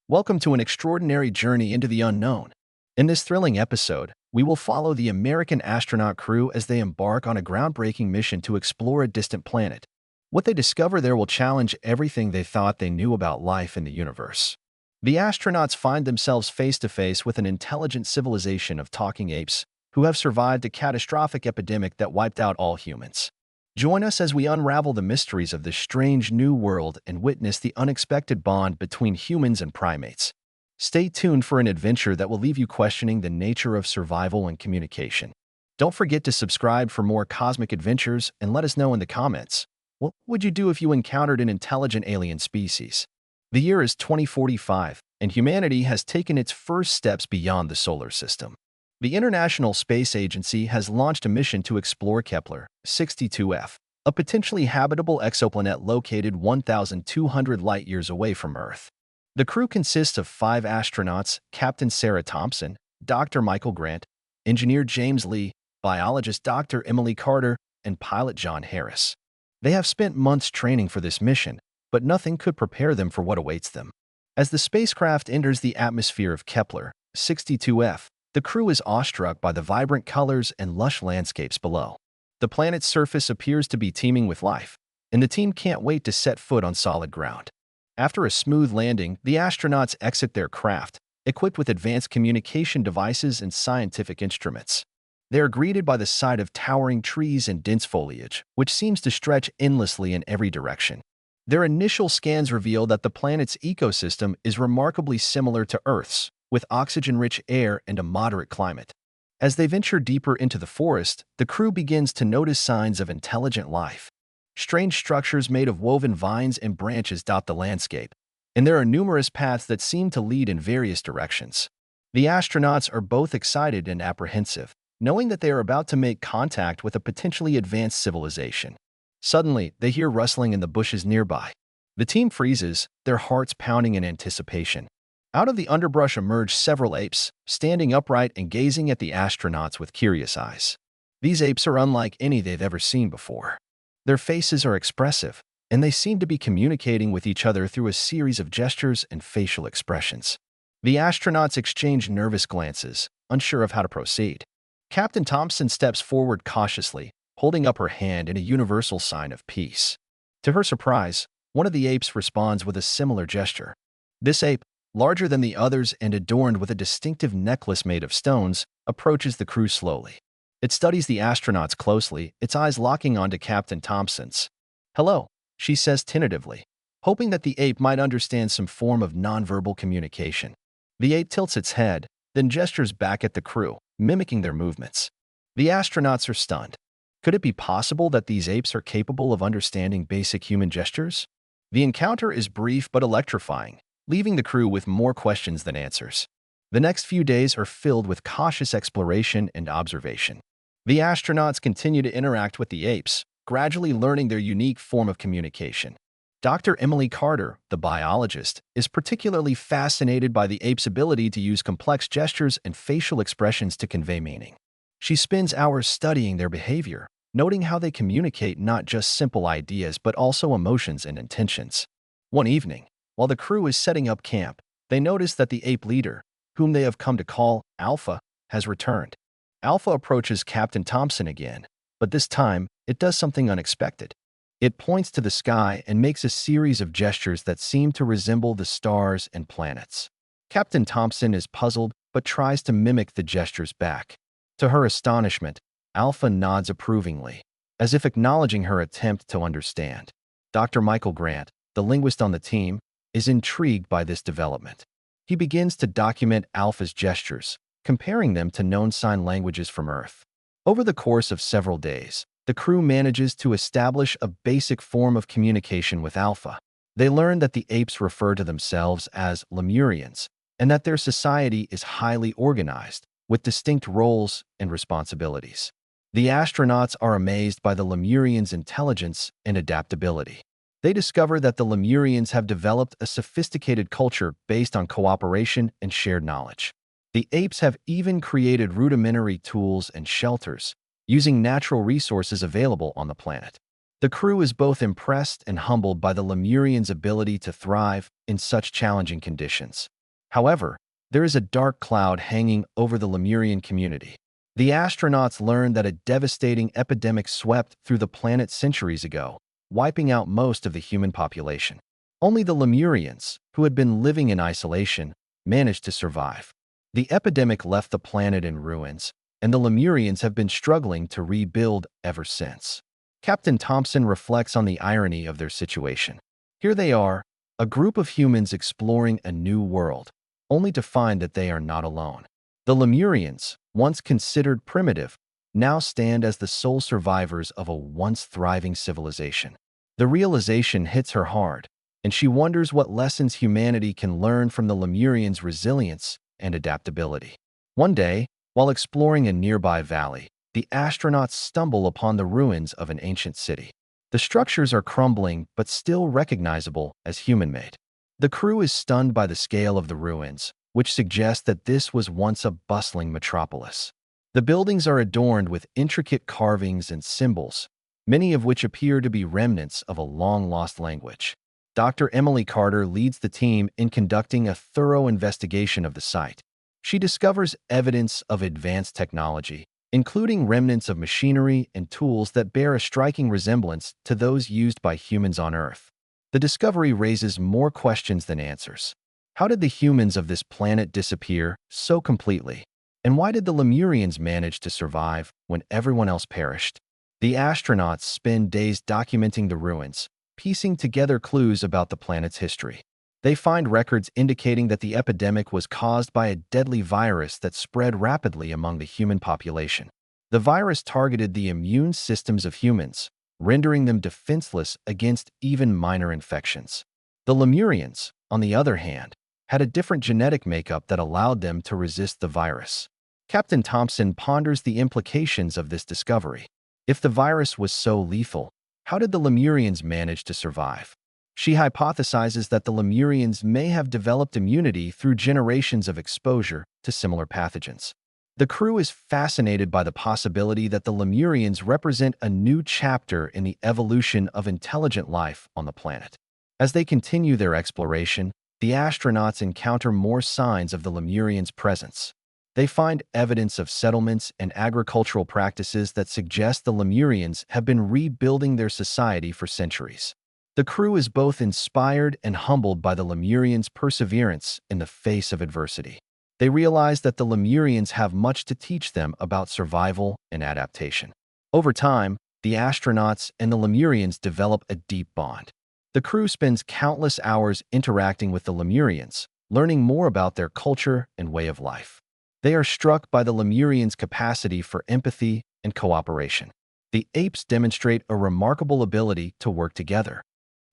Welcome to an extraordinary journey into the unknown. In this thrilling episode, we will follow the American astronaut crew as they embark on a groundbreaking mission to explore a distant planet. What they discover there will challenge everything they thought they knew about life in the universe. The astronauts find themselves face to face with an intelligent civilization of talking apes who have survived a catastrophic epidemic that wiped out all humans. Join us as we unravel the mysteries of this strange new world and witness the unexpected bond between humans and primates. Stay tuned for an adventure that will leave you questioning the nature of survival and communication. Don't forget to subscribe for more cosmic adventures and let us know in the comments. What would you do if you encountered an intelligent alien species? The year is 2045, and humanity has taken its first steps beyond the solar system. The International Space Agency has launched a mission to explore Kepler-62f, a potentially habitable exoplanet located 1,200 light-years away from Earth. The crew consists of 5 astronauts: Captain Sarah Thompson, Dr. Michael Grant, Engineer James Lee, biologist Dr. Emily Carter, and pilot John Harris. They have spent months training for this mission, but nothing could prepare them for what awaits them. As the spacecraft enters the atmosphere of Kepler-62f, the crew is awestruck by the vibrant colors and lush landscapes below. The planet's surface appears to be teeming with life, and the team can't wait to set foot on solid ground. After a smooth landing, the astronauts exit their craft, equipped with advanced communication devices and scientific instruments. They are greeted by the sight of towering trees and dense foliage, which seems to stretch endlessly in every direction. Their initial scans reveal that the planet's ecosystem is remarkably similar to Earth's, with oxygen-rich air and a moderate climate. As they venture deeper into the forest, the crew begins to notice signs of intelligent life. Strange structures made of woven vines and branches dot the landscape, and there are numerous paths that seem to lead in various directions. The astronauts are both excited and apprehensive, knowing that they are about to make contact with a potentially advanced civilization. Suddenly, they hear rustling in the bushes nearby. The team freezes, their hearts pounding in anticipation. Out of the underbrush emerge several apes, standing upright and gazing at the astronauts with curious eyes. These apes are unlike any they've ever seen before. Their faces are expressive, and they seem to be communicating with each other through a series of gestures and facial expressions. The astronauts exchange nervous glances, unsure of how to proceed. Captain Thompson steps forward cautiously, holding up her hand in a universal sign of peace. To her surprise, one of the apes responds with a similar gesture. This ape, larger than the others and adorned with a distinctive necklace made of stones, approaches the crew slowly. It studies the astronauts closely, its eyes locking onto Captain Thompson's. "Hello," she says tentatively, hoping that the ape might understand some form of nonverbal communication. The ape tilts its head, then gestures back at the crew, mimicking their movements. The astronauts are stunned. Could it be possible that these apes are capable of understanding basic human gestures? The encounter is brief but electrifying, leaving the crew with more questions than answers. The next few days are filled with cautious exploration and observation. The astronauts continue to interact with the apes, gradually learning their unique form of communication. Dr. Emily Carter, the biologist, is particularly fascinated by the apes' ability to use complex gestures and facial expressions to convey meaning. She spends hours studying their behavior, noting how they communicate not just simple ideas but also emotions and intentions. One evening, while the crew is setting up camp, they notice that the ape leader, whom they have come to call Alpha, has returned. Alpha approaches Captain Thompson again, but this time, it does something unexpected. It points to the sky and makes a series of gestures that seem to resemble the stars and planets. Captain Thompson is puzzled but tries to mimic the gestures back. To her astonishment, Alpha nods approvingly, as if acknowledging her attempt to understand. Dr. Michael Grant, the linguist on the team, is intrigued by this development. He begins to document Alpha's gestures, comparing them to known sign languages from Earth. Over the course of several days, the crew manages to establish a basic form of communication with Alpha. They learn that the apes refer to themselves as Lemurians, and that their society is highly organized, with distinct roles and responsibilities. The astronauts are amazed by the Lemurians' intelligence and adaptability. They discover that the Lemurians have developed a sophisticated culture based on cooperation and shared knowledge. The apes have even created rudimentary tools and shelters, using natural resources available on the planet. The crew is both impressed and humbled by the Lemurians' ability to thrive in such challenging conditions. However, there is a dark cloud hanging over the Lemurian community. The astronauts learn that a devastating epidemic swept through the planet centuries ago, wiping out most of the human population. Only the Lemurians, who had been living in isolation, managed to survive. The epidemic left the planet in ruins, and the Lemurians have been struggling to rebuild ever since. Captain Thompson reflects on the irony of their situation. Here they are, a group of humans exploring a new world, only to find that they are not alone. The Lemurians, once considered primitive, now stand as the sole survivors of a once thriving civilization. The realization hits her hard, and she wonders what lessons humanity can learn from the Lemurians' resilience and adaptability. One day, while exploring a nearby valley, the astronauts stumble upon the ruins of an ancient city. The structures are crumbling but still recognizable as human-made. The crew is stunned by the scale of the ruins, which suggests that this was once a bustling metropolis. The buildings are adorned with intricate carvings and symbols, many of which appear to be remnants of a long-lost language. Dr. Emily Carter leads the team in conducting a thorough investigation of the site. She discovers evidence of advanced technology, including remnants of machinery and tools that bear a striking resemblance to those used by humans on Earth. The discovery raises more questions than answers. How did the humans of this planet disappear so completely? And why did the Lemurians manage to survive when everyone else perished? The astronauts spend days documenting the ruins, piecing together clues about the planet's history. They find records indicating that the epidemic was caused by a deadly virus that spread rapidly among the human population. The virus targeted the immune systems of humans, rendering them defenseless against even minor infections. The Lemurians, on the other hand, had a different genetic makeup that allowed them to resist the virus. Captain Thompson ponders the implications of this discovery. If the virus was so lethal, how did the Lemurians manage to survive? She hypothesizes that the Lemurians may have developed immunity through generations of exposure to similar pathogens. The crew is fascinated by the possibility that the Lemurians represent a new chapter in the evolution of intelligent life on the planet. As they continue their exploration, the astronauts encounter more signs of the Lemurians' presence. They find evidence of settlements and agricultural practices that suggest the Lemurians have been rebuilding their society for centuries. The crew is both inspired and humbled by the Lemurians' perseverance in the face of adversity. They realize that the Lemurians have much to teach them about survival and adaptation. Over time, the astronauts and the Lemurians develop a deep bond. The crew spends countless hours interacting with the Lemurians, learning more about their culture and way of life. They are struck by the Lemurians' capacity for empathy and cooperation. The apes demonstrate a remarkable ability to work together,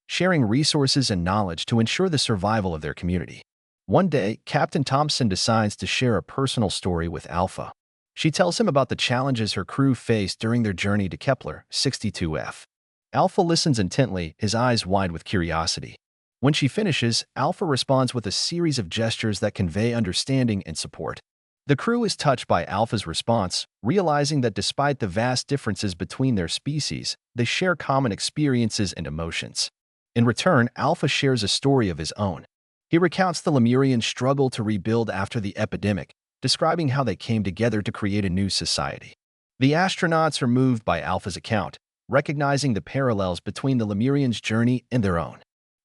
sharing resources and knowledge to ensure the survival of their community. One day, Captain Thompson decides to share a personal story with Alpha. She tells him about the challenges her crew faced during their journey to Kepler 62F. Alpha listens intently, his eyes wide with curiosity. When she finishes, Alpha responds with a series of gestures that convey understanding and support. The crew is touched by Alpha's response, realizing that despite the vast differences between their species, they share common experiences and emotions. In return, Alpha shares a story of his own. He recounts the Lemurian struggle to rebuild after the epidemic, describing how they came together to create a new society. The astronauts are moved by Alpha's account, recognizing the parallels between the Lemurians' journey and their own.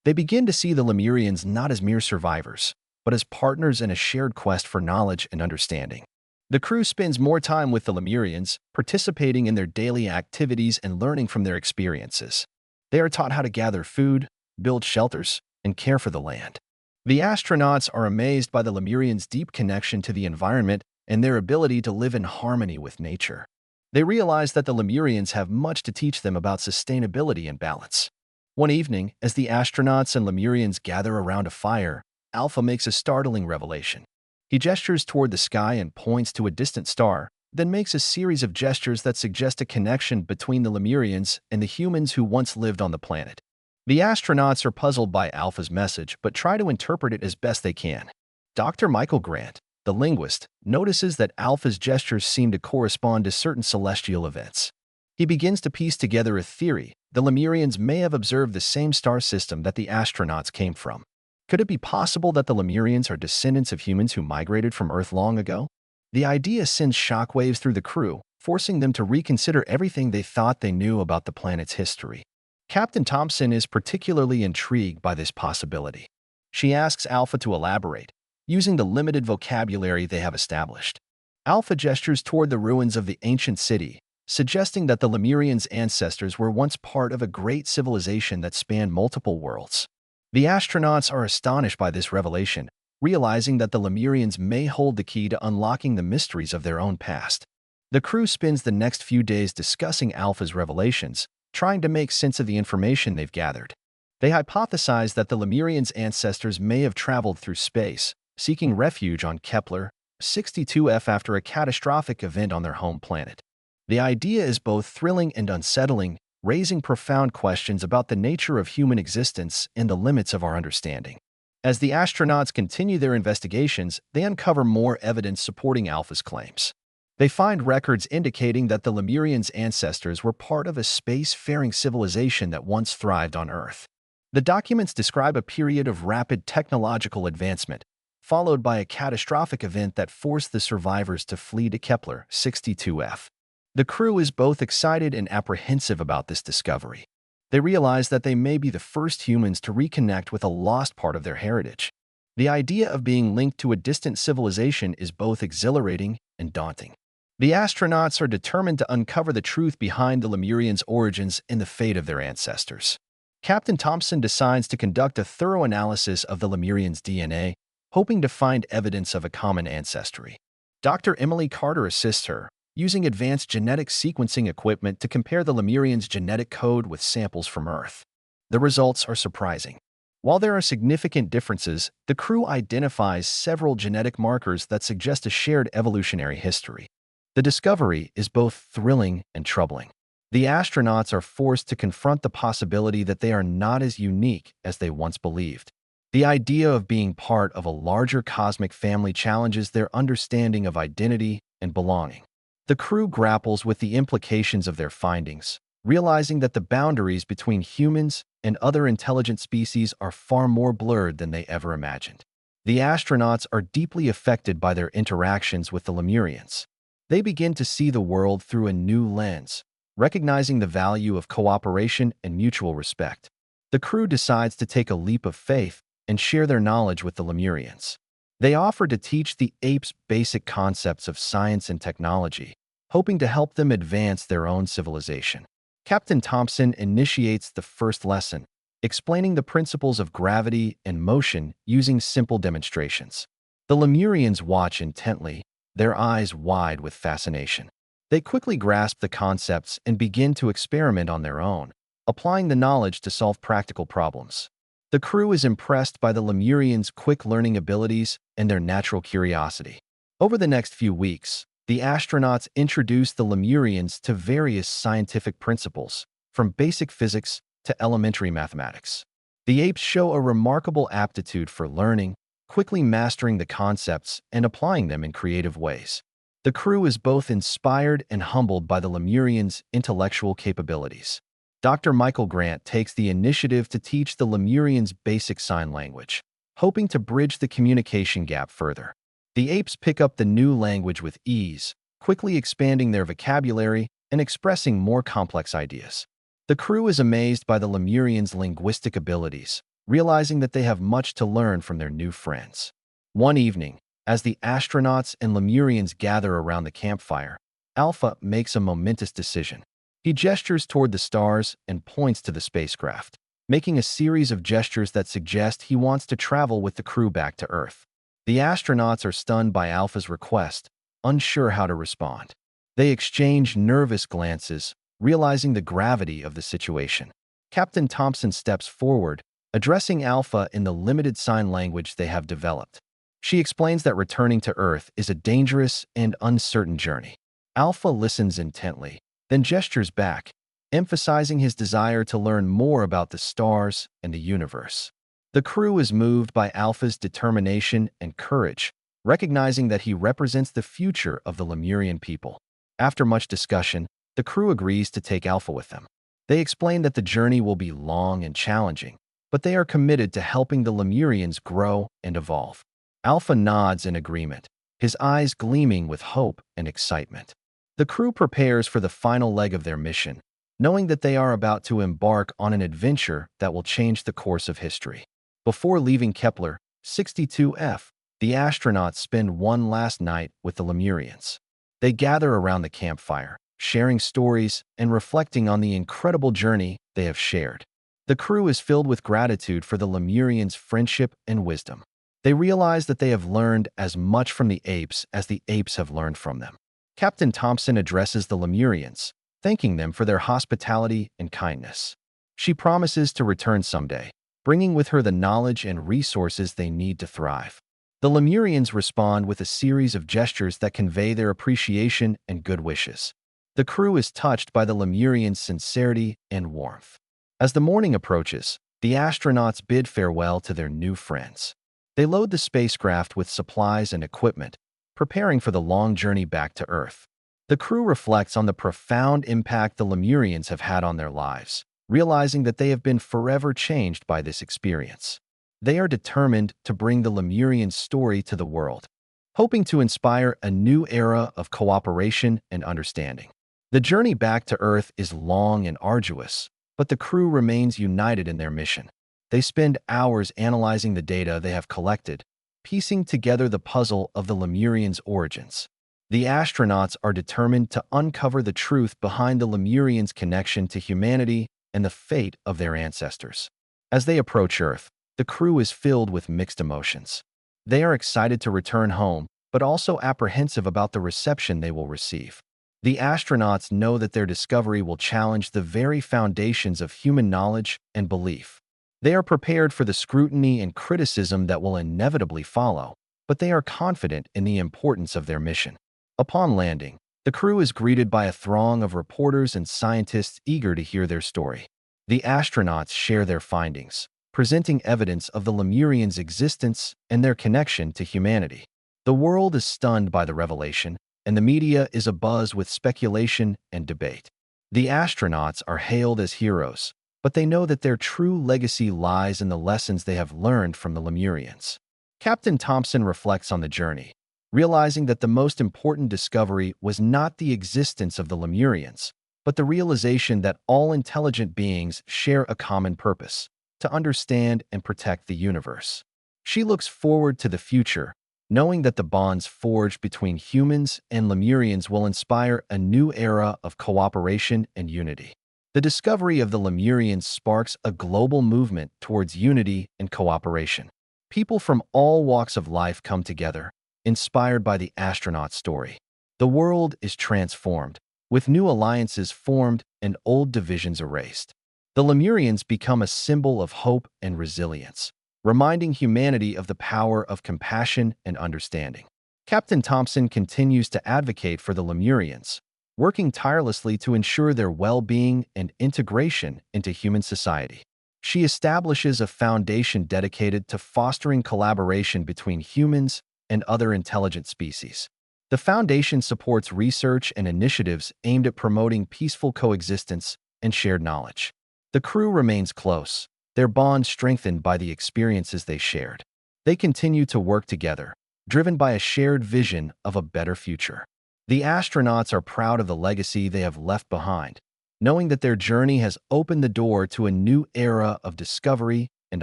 They begin to see the Lemurians not as mere survivors, but as partners in a shared quest for knowledge and understanding. The crew spends more time with the Lemurians, participating in their daily activities and learning from their experiences. They are taught how to gather food, build shelters, and care for the land. The astronauts are amazed by the Lemurians' deep connection to the environment and their ability to live in harmony with nature. They realize that the Lemurians have much to teach them about sustainability and balance. One evening, as the astronauts and Lemurians gather around a fire, Alpha makes a startling revelation. He gestures toward the sky and points to a distant star, then makes a series of gestures that suggest a connection between the Lemurians and the humans who once lived on the planet. The astronauts are puzzled by Alpha's message, but try to interpret it as best they can. Dr. Michael Grant, the linguist, notices that Alpha's gestures seem to correspond to certain celestial events. He begins to piece together a theory: the Lemurians may have observed the same star system that the astronauts came from. Could it be possible that the Lemurians are descendants of humans who migrated from Earth long ago? The idea sends shockwaves through the crew, forcing them to reconsider everything they thought they knew about the planet's history. Captain Thompson is particularly intrigued by this possibility. She asks Alpha to elaborate, using the limited vocabulary they have established. Alpha gestures toward the ruins of the ancient city, suggesting that the Lemurians' ancestors were once part of a great civilization that spanned multiple worlds. The astronauts are astonished by this revelation, realizing that the Lemurians may hold the key to unlocking the mysteries of their own past. The crew spends the next few days discussing Alpha's revelations, trying to make sense of the information they've gathered. They hypothesize that the Lemurians' ancestors may have traveled through space, seeking refuge on Kepler 62F after a catastrophic event on their home planet. The idea is both thrilling and unsettling, raising profound questions about the nature of human existence and the limits of our understanding. As the astronauts continue their investigations, they uncover more evidence supporting Alpha's claims. They find records indicating that the Lemurians' ancestors were part of a space-faring civilization that once thrived on Earth. The documents describe a period of rapid technological advancement, followed by a catastrophic event that forced the survivors to flee to Kepler 62F. The crew is both excited and apprehensive about this discovery. They realize that they may be the first humans to reconnect with a lost part of their heritage. The idea of being linked to a distant civilization is both exhilarating and daunting. The astronauts are determined to uncover the truth behind the Lemurians' origins and the fate of their ancestors. Captain Thompson decides to conduct a thorough analysis of the Lemurians' DNA, hoping to find evidence of a common ancestry. Dr. Emily Carter assists her, using advanced genetic sequencing equipment to compare the Lemurians' genetic code with samples from Earth. The results are surprising. While there are significant differences, the crew identifies several genetic markers that suggest a shared evolutionary history. The discovery is both thrilling and troubling. The astronauts are forced to confront the possibility that they are not as unique as they once believed. The idea of being part of a larger cosmic family challenges their understanding of identity and belonging. The crew grapples with the implications of their findings, realizing that the boundaries between humans and other intelligent species are far more blurred than they ever imagined. The astronauts are deeply affected by their interactions with the Lemurians. They begin to see the world through a new lens, recognizing the value of cooperation and mutual respect. The crew decides to take a leap of faith and share their knowledge with the Lemurians. They offer to teach the apes basic concepts of science and technology, hoping to help them advance their own civilization. Captain Thompson initiates the first lesson, explaining the principles of gravity and motion using simple demonstrations. The Lemurians watch intently, their eyes wide with fascination. They quickly grasp the concepts and begin to experiment on their own, applying the knowledge to solve practical problems. The crew is impressed by the Lemurians' quick learning abilities and their natural curiosity. Over the next few weeks, the astronauts introduce the Lemurians to various scientific principles, from basic physics to elementary mathematics. The apes show a remarkable aptitude for learning, quickly mastering the concepts and applying them in creative ways. The crew is both inspired and humbled by the Lemurians' intellectual capabilities. Dr. Michael Grant takes the initiative to teach the Lemurians basic sign language, hoping to bridge the communication gap further. The apes pick up the new language with ease, quickly expanding their vocabulary and expressing more complex ideas. The crew is amazed by the Lemurians' linguistic abilities, realizing that they have much to learn from their new friends. One evening, as the astronauts and Lemurians gather around the campfire, Alpha makes a momentous decision. He gestures toward the stars and points to the spacecraft, making a series of gestures that suggest he wants to travel with the crew back to Earth. The astronauts are stunned by Alpha's request, unsure how to respond. They exchange nervous glances, realizing the gravity of the situation. Captain Thompson steps forward, addressing Alpha in the limited sign language they have developed. She explains that returning to Earth is a dangerous and uncertain journey. Alpha listens intently, then gestures back, emphasizing his desire to learn more about the stars and the universe. The crew is moved by Alpha's determination and courage, recognizing that he represents the future of the Lemurian people. After much discussion, the crew agrees to take Alpha with them. They explain that the journey will be long and challenging, but they are committed to helping the Lemurians grow and evolve. Alpha nods in agreement, his eyes gleaming with hope and excitement. The crew prepares for the final leg of their mission, knowing that they are about to embark on an adventure that will change the course of history. Before leaving Kepler 62F, the astronauts spend one last night with the Lemurians. They gather around the campfire, sharing stories and reflecting on the incredible journey they have shared. The crew is filled with gratitude for the Lemurians' friendship and wisdom. They realize that they have learned as much from the apes as the apes have learned from them. Captain Thompson addresses the Lemurians, thanking them for their hospitality and kindness. She promises to return someday, bringing with her the knowledge and resources they need to thrive. The Lemurians respond with a series of gestures that convey their appreciation and good wishes. The crew is touched by the Lemurians' sincerity and warmth. As the morning approaches, the astronauts bid farewell to their new friends. They load the spacecraft with supplies and equipment, preparing for the long journey back to Earth. The crew reflects on the profound impact the Lemurians have had on their lives, realizing that they have been forever changed by this experience. They are determined to bring the Lemurian story to the world, hoping to inspire a new era of cooperation and understanding. The journey back to Earth is long and arduous, but the crew remains united in their mission. They spend hours analyzing the data they have collected, piecing together the puzzle of the Lemurians' origins. The astronauts are determined to uncover the truth behind the Lemurians' connection to humanity and the fate of their ancestors. As they approach Earth, the crew is filled with mixed emotions. They are excited to return home, but also apprehensive about the reception they will receive. The astronauts know that their discovery will challenge the very foundations of human knowledge and belief. They are prepared for the scrutiny and criticism that will inevitably follow, but they are confident in the importance of their mission. Upon landing, the crew is greeted by a throng of reporters and scientists eager to hear their story. The astronauts share their findings, presenting evidence of the Lemurians' existence and their connection to humanity. The world is stunned by the revelation, and the media is abuzz with speculation and debate. The astronauts are hailed as heroes, but they know that their true legacy lies in the lessons they have learned from the Lemurians. Captain Thompson reflects on the journey, realizing that the most important discovery was not the existence of the Lemurians, but the realization that all intelligent beings share a common purpose: to understand and protect the universe. She looks forward to the future, knowing that the bonds forged between humans and Lemurians will inspire a new era of cooperation and unity. The discovery of the Lemurians sparks a global movement towards unity and cooperation. People from all walks of life come together, inspired by the astronaut story. The world is transformed, with new alliances formed and old divisions erased. The Lemurians become a symbol of hope and resilience, reminding humanity of the power of compassion and understanding. Captain Thompson continues to advocate for the Lemurians, working tirelessly to ensure their well-being and integration into human society. She establishes a foundation dedicated to fostering collaboration between humans and other intelligent species. The foundation supports research and initiatives aimed at promoting peaceful coexistence and shared knowledge. The crew remains close, their bond strengthened by the experiences they shared. They continue to work together, driven by a shared vision of a better future. The astronauts are proud of the legacy they have left behind, knowing that their journey has opened the door to a new era of discovery and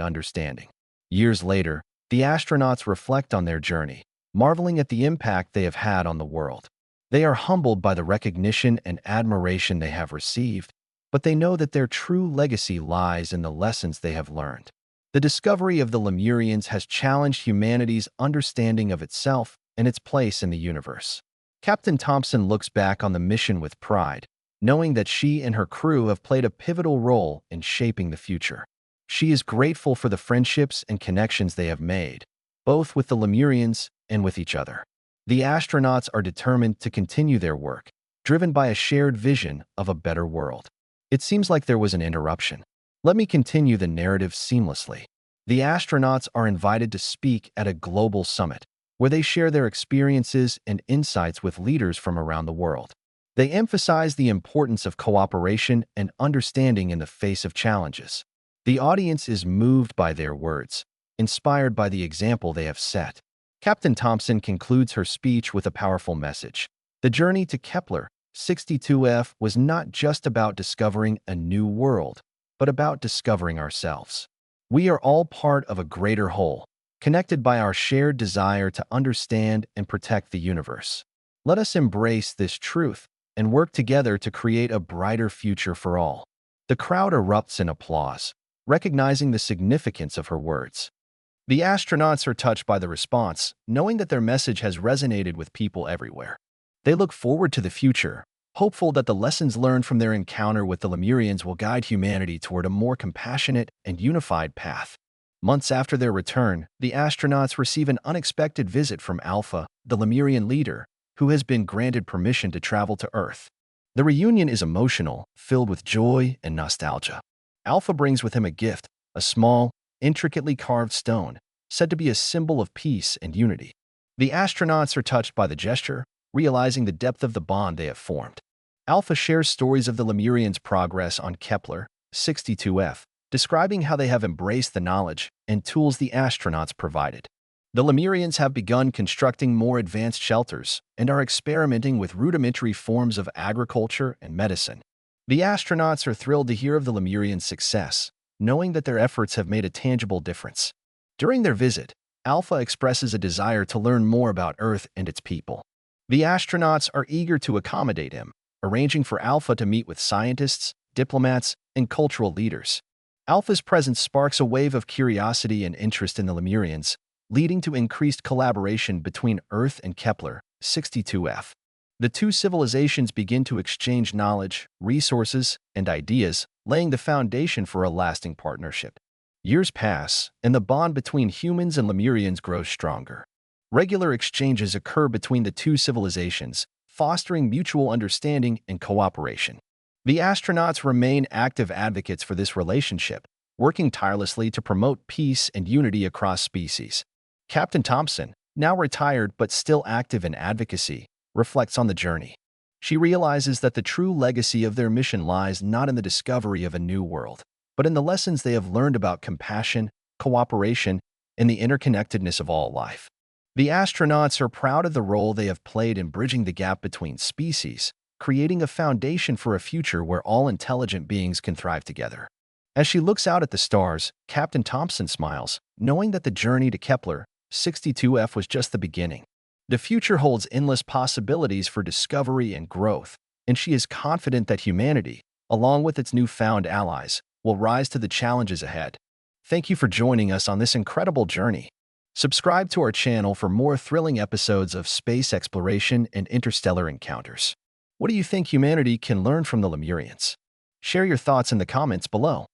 understanding. Years later, the astronauts reflect on their journey, marveling at the impact they have had on the world. They are humbled by the recognition and admiration they have received, but they know that their true legacy lies in the lessons they have learned. The discovery of the Lemurians has challenged humanity's understanding of itself and its place in the universe. Captain Thompson looks back on the mission with pride, knowing that she and her crew have played a pivotal role in shaping the future. She is grateful for the friendships and connections they have made, both with the Lemurians and with each other. The astronauts are determined to continue their work, driven by a shared vision of a better world. It seems like there was an interruption. Let me continue the narrative seamlessly. The astronauts are invited to speak at a global summit, where they share their experiences and insights with leaders from around the world. They emphasize the importance of cooperation and understanding in the face of challenges. The audience is moved by their words, inspired by the example they have set. Captain Thompson concludes her speech with a powerful message. The journey to Kepler 62F was not just about discovering a new world, but about discovering ourselves. We are all part of a greater whole, connected by our shared desire to understand and protect the universe. Let us embrace this truth and work together to create a brighter future for all. The crowd erupts in applause, recognizing the significance of her words. The astronauts are touched by the response, knowing that their message has resonated with people everywhere. They look forward to the future, hopeful that the lessons learned from their encounter with the Lemurians will guide humanity toward a more compassionate and unified path. Months after their return, the astronauts receive an unexpected visit from Alpha, the Lemurian leader, who has been granted permission to travel to Earth. The reunion is emotional, filled with joy and nostalgia. Alpha brings with him a gift, a small, intricately carved stone, said to be a symbol of peace and unity. The astronauts are touched by the gesture, realizing the depth of the bond they have formed. Alpha shares stories of the Lemurians' progress on Kepler 62F, describing how they have embraced the knowledge and tools the astronauts provided. The Lemurians have begun constructing more advanced shelters and are experimenting with rudimentary forms of agriculture and medicine. The astronauts are thrilled to hear of the Lemurians' success, knowing that their efforts have made a tangible difference. During their visit, Alpha expresses a desire to learn more about Earth and its people. The astronauts are eager to accommodate him, arranging for Alpha to meet with scientists, diplomats, and cultural leaders. Alpha's presence sparks a wave of curiosity and interest in the Lemurians, leading to increased collaboration between Earth and Kepler 62F. The two civilizations begin to exchange knowledge, resources, and ideas, laying the foundation for a lasting partnership. Years pass, and the bond between humans and Lemurians grows stronger. Regular exchanges occur between the two civilizations, fostering mutual understanding and cooperation. The astronauts remain active advocates for this relationship, working tirelessly to promote peace and unity across species. Captain Thompson, now retired but still active in advocacy, reflects on the journey. She realizes that the true legacy of their mission lies not in the discovery of a new world, but in the lessons they have learned about compassion, cooperation, and the interconnectedness of all life. The astronauts are proud of the role they have played in bridging the gap between species, creating a foundation for a future where all intelligent beings can thrive together. As she looks out at the stars, Captain Thompson smiles, knowing that the journey to Kepler 62F was just the beginning. The future holds endless possibilities for discovery and growth, and she is confident that humanity, along with its newfound allies, will rise to the challenges ahead. Thank you for joining us on this incredible journey. Subscribe to our channel for more thrilling episodes of space exploration and interstellar encounters. What do you think humanity can learn from the Lemurians? Share your thoughts in the comments below.